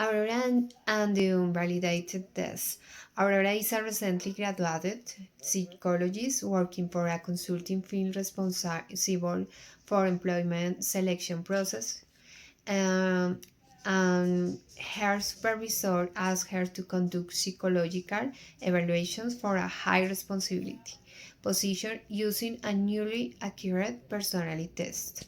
Aurora and the unvalidated test. Aurora is a recently graduated psychologist working for a consulting firm responsible for employment selection process. Um, and her supervisor asked her to conduct psychological evaluations for a high responsibility position using a newly accurate personality test.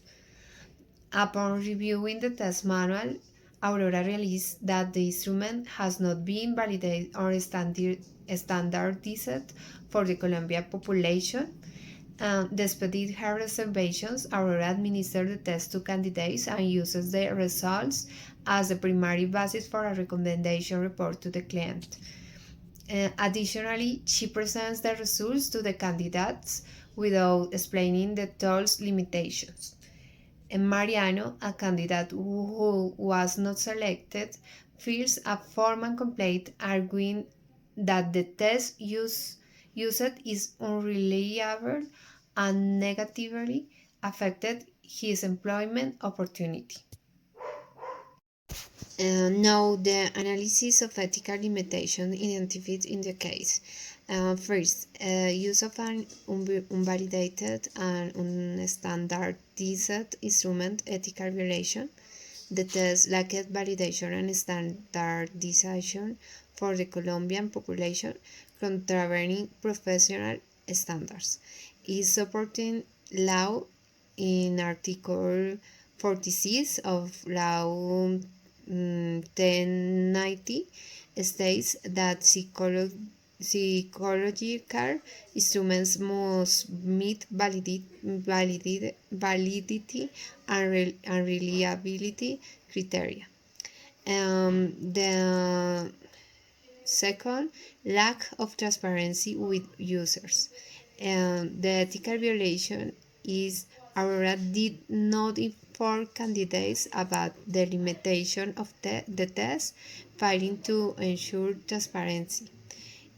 Upon reviewing the test manual, Aurora realized that the instrument has not been validated or standardized for the Colombian population. Despite her reservations, Aurora administered the test to candidates and uses the results as the primary basis for a recommendation report to the client. Additionally, she presents the results to the candidates without explaining the tool's limitations. And Mariano, a candidate who was not selected, files a formal complaint arguing that the test used is unreliable and negatively affected his employment opportunity. Now, the analysis of ethical limitation identified in the case. First, use of an unvalidated and unstandardized instrument ethical violation. The test lacked validation and standardization for the Colombian population, contravening professional standards. Is supporting law in Article 46 of Law 1090 states that psychological instruments must meet validity and reliability criteria. The second, lack of transparency with users. The ethical violation is Aurora did not inform candidates about the limitation of the test, failing to ensure transparency.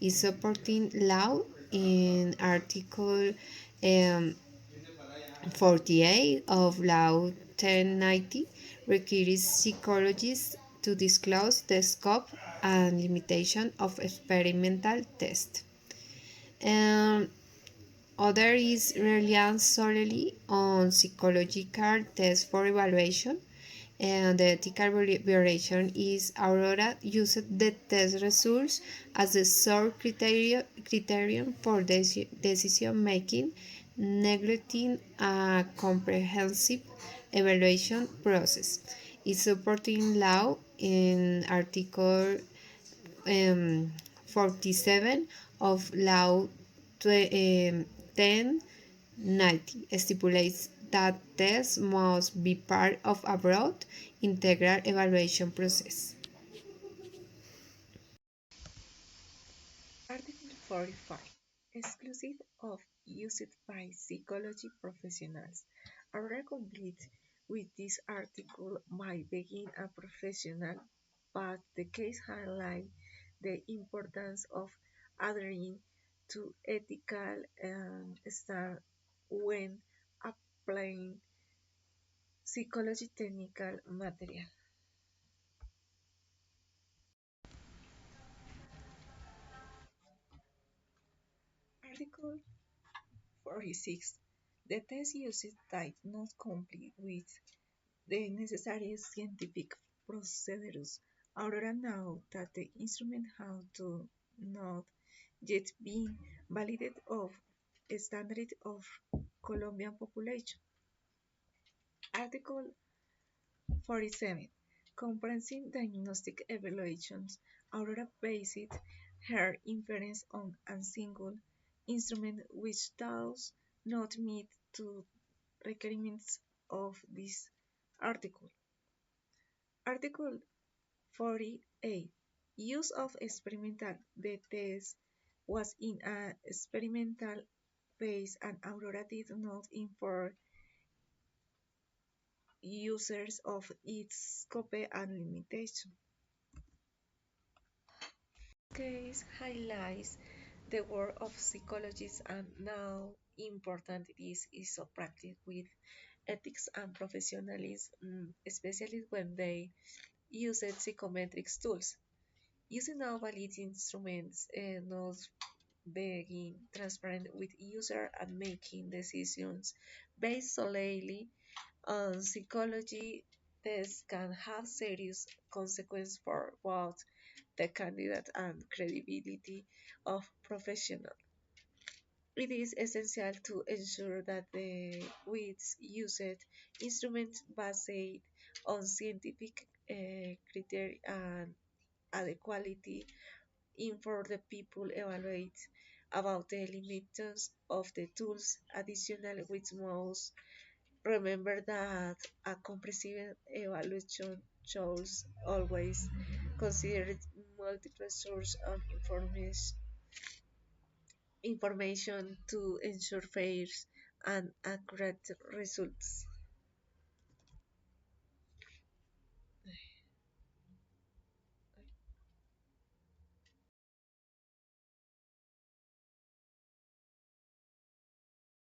Is supporting law in Article 48 of Law 1090 requires psychologists to disclose the scope and limitation of experimental tests. Um, Other is reliance solely on psychological tests for evaluation, and the ethical violation is Aurora used the test results as the sole criterion for decision making, neglecting a comprehensive evaluation process. It's supporting law in Article 47 of Law 1090 stipulates that tests must be part of a broad, integral evaluation process. Article 45. Exclusive of used by psychology professionals. Are complete with this article might begin a professional, but the case highlights the importance of adhering to ethical standards when applying psychology technical material. Article 46. The test used did not comply with the necessary scientific procedures. Aurora now that the instrument has to not yet been validated of standard of Colombian population. Article 47. Comprehensive diagnostic evaluations. Aurora based her inference on a single instrument which does not meet the requirements of this article. Article 48. Use of experimental. The test was in an experimental phase and Aurora did not inform users of its scope and limitation. Case highlights the work of psychologists and how important this is of practice with ethics and professionalism, especially when they used psychometric tools. Using now valid instruments nodes being transparent with user and making decisions based solely on psychology. This can have serious consequences for both the candidate and credibility of professional. It is essential to ensure that the with used instruments based on scientific criteria and adequacy inform the people evaluate about the limitations of the tools. Additionally, which must remember that a comprehensive evaluation should always consider multiple sources of information to ensure fair and accurate results.